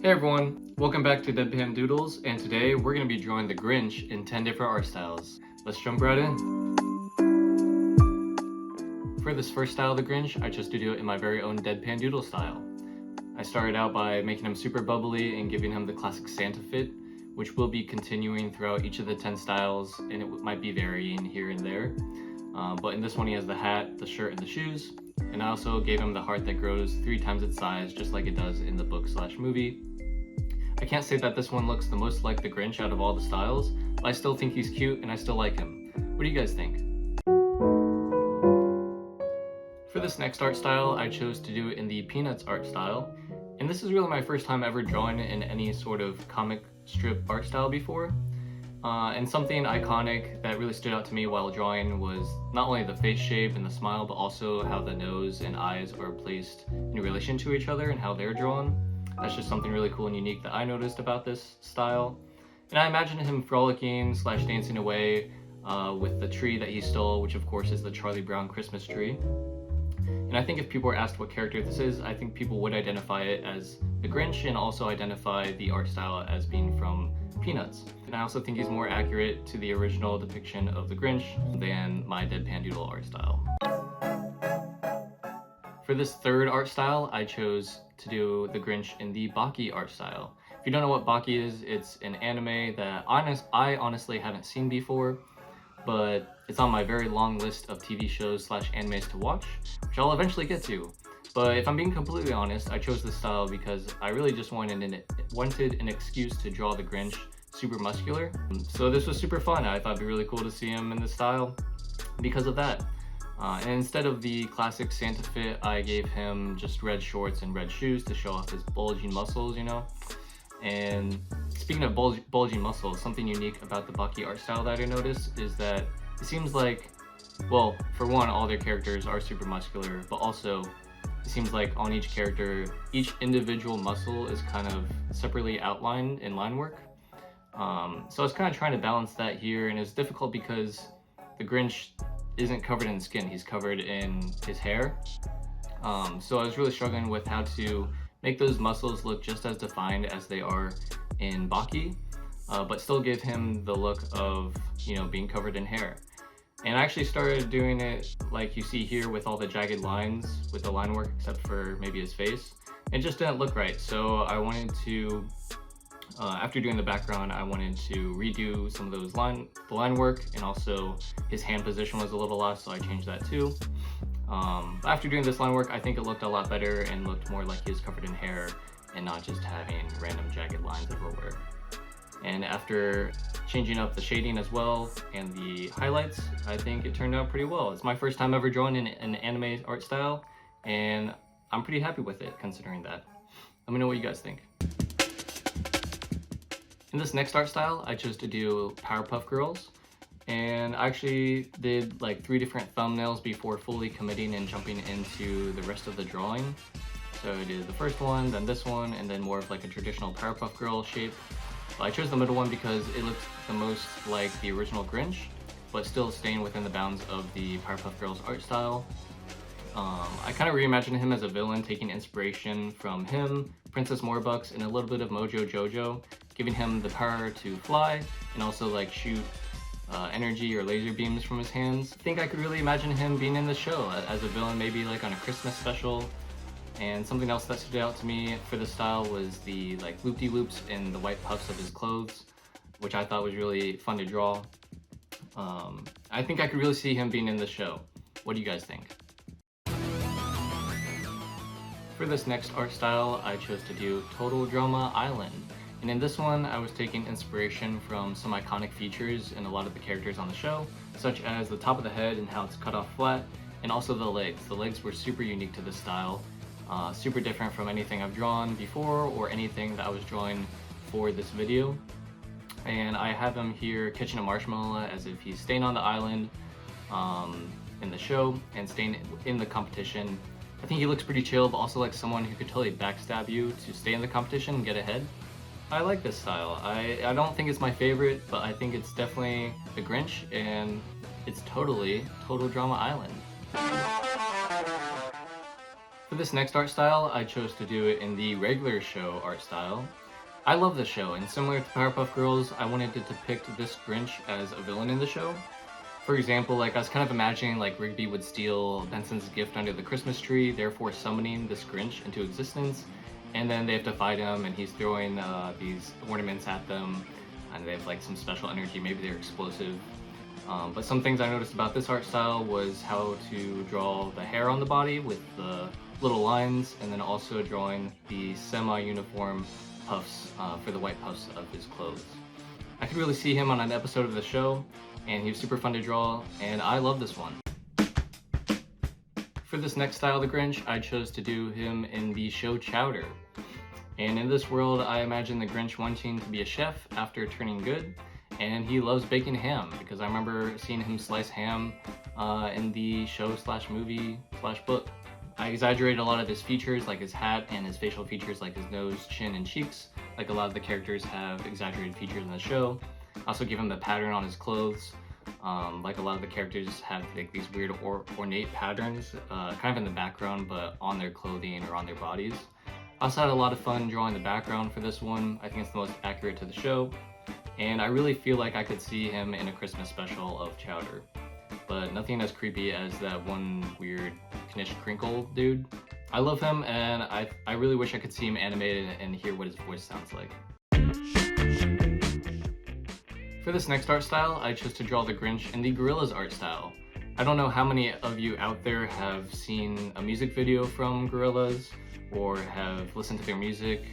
Hey everyone, welcome back to Deadpan.Doodles, and today we're going to be drawing the Grinch in 10 different art styles. Let's jump right in. For this first style of the Grinch, I chose to do it in my very own Deadpan.Doodle style. I started out by making him super bubbly and giving him the classic Santa fit, which will be continuing throughout each of the 10 styles, and it might be varying here and there. But in this one he has the hat, the shirt, and the shoes, and I also gave him the heart that grows 3 times its size, just like it does in the book/movie. I can't say that this one looks the most like the Grinch out of all the styles, but I still think he's cute and I still like him. What do you guys think? For this next art style, I chose to do it in the Peanuts art style, and this is really my first time ever drawing in any sort of comic strip art style before. And something iconic that really stood out to me while drawing was not only the face shape and the smile, but also how the nose and eyes are placed in relation to each other and how they're drawn. That's just something really cool and unique that I noticed about this style. And I imagine him frolicking / dancing away with the tree that he stole, which of course is the Charlie Brown Christmas tree. And I think if people were asked what character this is, I think people would identify it as the Grinch and also identify the art style as being from Peanuts. And I also think he's more accurate to the original depiction of the Grinch than my Deadpan.Doodle art style. For this third art style, I chose to do the Grinch in the Baki art style. If you don't know what Baki is, it's an anime that I honestly haven't seen before, but it's on my very long list of TV shows / animes to watch, which I'll eventually get to. But if I'm being completely honest, I chose this style because I really just wanted an excuse to draw the Grinch super muscular. So this was super fun. I thought it'd be really cool to see him in this style because of that. And instead of the classic Santa fit, I gave him just red shorts and red shoes to show off his bulging muscles, you know? And speaking of bulging muscles, something unique about the Baki art style that I noticed is that it seems like, well, for one, all their characters are super muscular, but also it seems like on each character, each individual muscle is kind of separately outlined in line work. So I was kind of trying to balance that here, and it's difficult because the Grinch isn't covered in skin, he's covered in his hair. So I was really struggling with how to make those muscles look just as defined as they are in Baki, but still give him the look of, you know, being covered in hair. And I actually started doing it like you see here with all the jagged lines with the line work, except for maybe his face. It just didn't look right, so I wanted to, after doing the background, I wanted to redo some of those the line work, and also his hand position was a little off, so I changed that too. After doing this line work, I think it looked a lot better and looked more like he was covered in hair and not just having random jagged lines everywhere. And after changing up the shading as well and the highlights, I think it turned out pretty well. It's my first time ever drawing in an anime art style, and I'm pretty happy with it considering that. Let me know what you guys think. In this next art style, I chose to do Powerpuff Girls, and I actually did like 3 different thumbnails before fully committing and jumping into the rest of the drawing. So I did the first one, then this one, and then more of like a traditional Powerpuff Girl shape. I chose the middle one because it looks the most like the original Grinch, but still staying within the bounds of the Powerpuff Girls art style. I kind of reimagined him as a villain, taking inspiration from him, Princess Morbucks, and a little bit of Mojo Jojo, giving him the power to fly and also like shoot energy or laser beams from his hands. I think I could really imagine him being in the show as a villain, maybe like on a Christmas special. And something else that stood out to me for the style was the like loop-de-loops and the white puffs of his clothes, which I thought was really fun to draw. I think I could really see him being in the show. What do you guys think? For this next art style, I chose to do Total Drama Island. And in this one, I was taking inspiration from some iconic features in a lot of the characters on the show, such as the top of the head and how it's cut off flat, and also the legs. The legs were super unique to this style. Super different from anything I've drawn before or anything that I was drawing for this video. And I have him here catching a marshmallow as if he's staying on the island in the show and staying in the competition. I think he looks pretty chill, but also like someone who could totally backstab you to stay in the competition and get ahead. I like this style. I don't think it's my favorite, but I think it's definitely the Grinch, and it's totally Total Drama Island. For this next art style, I chose to do it in the regular show art style. I love the show, and similar to Powerpuff Girls, I wanted to depict this Grinch as a villain in the show. For example, like I was kind of imagining like Rigby would steal Benson's gift under the Christmas tree, therefore summoning this Grinch into existence, and then they have to fight him, and he's throwing these ornaments at them, and they have like some special energy, maybe they're explosive. But some things I noticed about this art style was how to draw the hair on the body with the little lines, and then also drawing the semi-uniform puffs for the white puffs of his clothes. I could really see him on an episode of the show, and he was super fun to draw, and I love this one. For this next style of the Grinch, I chose to do him in the show Chowder. And in this world, I imagine the Grinch wanting to be a chef after turning good, and he loves baking ham, because I remember seeing him slice ham in the show slash movie slash book. I exaggerated a lot of his features, like his hat, and his facial features, like his nose, chin, and cheeks, like a lot of the characters have exaggerated features in the show. I also give him the pattern on his clothes, like a lot of the characters have like these weird ornate patterns, kind of in the background, but on their clothing or on their bodies. I also had a lot of fun drawing the background for this one. I think it's the most accurate to the show, and I really feel like I could see him in a Christmas special of Chowder. But nothing as creepy as that one weird Knish Crinkle dude. I love him, and I really wish I could see him animated and hear what his voice sounds like. For this next art style, I chose to draw the Grinch in the Gorillaz art style. I don't know how many of you out there have seen a music video from Gorillaz, or have listened to their music,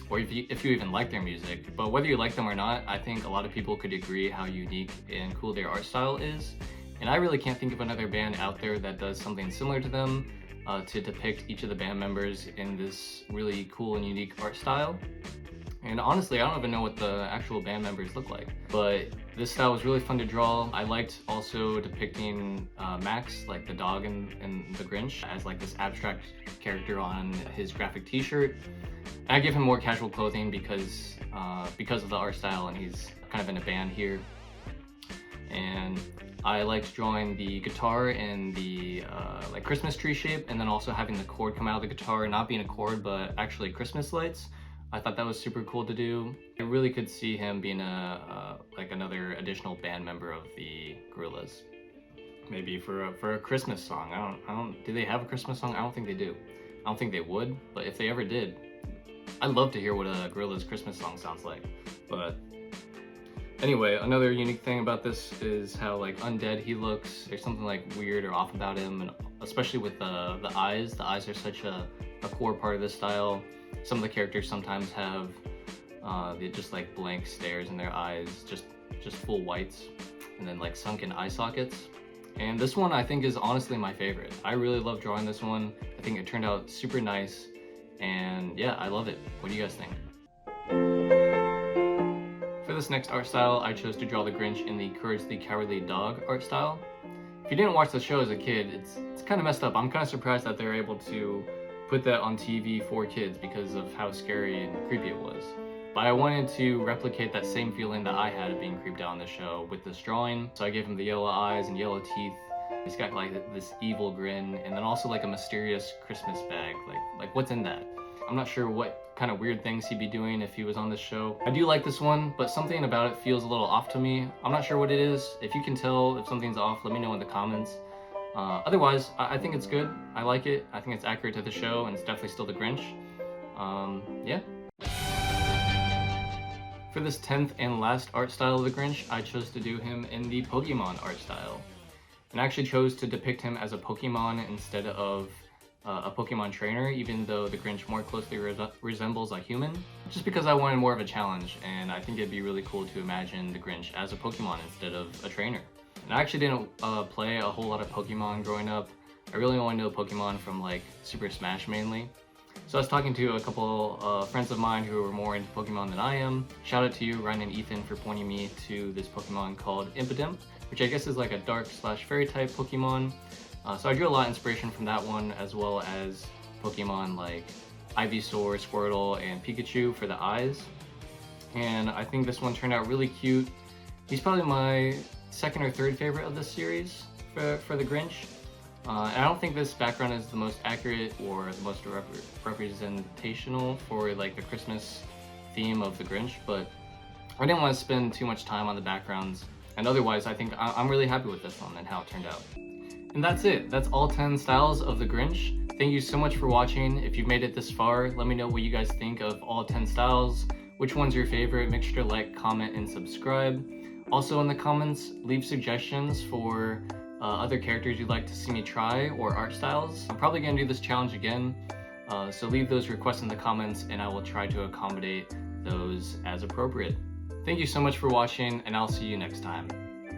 or if you even like their music, but whether you like them or not, I think a lot of people could agree how unique and cool their art style is. And I really can't think of another band out there that does something similar to them to depict each of the band members in this really cool and unique art style. And honestly, I don't even know what the actual band members look like, but this style was really fun to draw. I liked also depicting Max, like the dog in the Grinch, as like this abstract character on his graphic t-shirt. I give him more casual clothing because of the art style, and he's kind of in a band here. And I liked drawing the guitar in the like Christmas tree shape, and then also having the cord come out of the guitar, not being a cord, but actually Christmas lights. I thought that was super cool to do. I really could see him being like another additional band member of the Gorillaz. Maybe for a Christmas song. I don't. Do they have a Christmas song? I don't think they do. I don't think they would. But if they ever did, I'd love to hear what a Gorillaz Christmas song sounds like. But anyway, another unique thing about this is how like undead he looks. There's something like weird or off about him, and especially with the eyes. The eyes are such a core part of this style. Some of the characters sometimes have they just like blank stares in their eyes, just full whites, and then like sunken eye sockets. And this one I think is honestly my favorite. I really love drawing this one. I think it turned out super nice, and yeah, I love it. What do you guys think? For this next art style, I chose to draw the Grinch in the Courage the Cowardly Dog art style. If you didn't watch the show as a kid, it's kind of messed up. I'm kind of surprised that they're able to put that on TV for kids because of how scary and creepy it was. But I wanted to replicate that same feeling that I had of being creeped out on the show with this drawing. So I gave him the yellow eyes and yellow teeth. He's got like this evil grin, and then also like a mysterious Christmas bag. Like what's in that? I'm not sure what kind of weird things he'd be doing if he was on this show. I do like this one, but something about it feels a little off to me. I'm not sure what it is. If you can tell if something's off, let me know in the comments. Otherwise, I think it's good. I like it. I think it's accurate to the show, and it's definitely still the Grinch. Yeah. For this 10th and last art style of the Grinch, I chose to do him in the Pokemon art style. And I actually chose to depict him as a Pokemon instead of a Pokemon trainer, even though the Grinch more closely resembles a human, just because I wanted more of a challenge, and I think it'd be really cool to imagine the Grinch as a Pokemon instead of a trainer. And I actually didn't play a whole lot of Pokemon growing up. I really only know Pokemon from like Super Smash mainly. So I was talking to a couple friends of mine who are more into Pokemon than I am. Shout out to you, Ryan and Ethan, for pointing me to this Pokemon called Impidimp, which I guess is like a dark/fairy type Pokemon. So I drew a lot of inspiration from that one, as well as Pokemon like Ivysaur, Squirtle, and Pikachu for the eyes. And I think this one turned out really cute. He's probably my second or third favorite of this series for the Grinch. And I don't think this background is the most accurate or the most representational for like the Christmas theme of the Grinch, but I didn't want to spend too much time on the backgrounds, and otherwise I think I'm really happy with this one and how it turned out. And that's it. That's all 10 styles of the Grinch. Thank you so much for watching. If you've made it this far, let me know what you guys think of all 10 styles. Which one's your favorite? Make sure to like, comment, and subscribe. Also in the comments, leave suggestions for other characters you'd like to see me try or art styles. I'm probably going to do this challenge again, so leave those requests in the comments and I will try to accommodate those as appropriate. Thank you so much for watching, and I'll see you next time.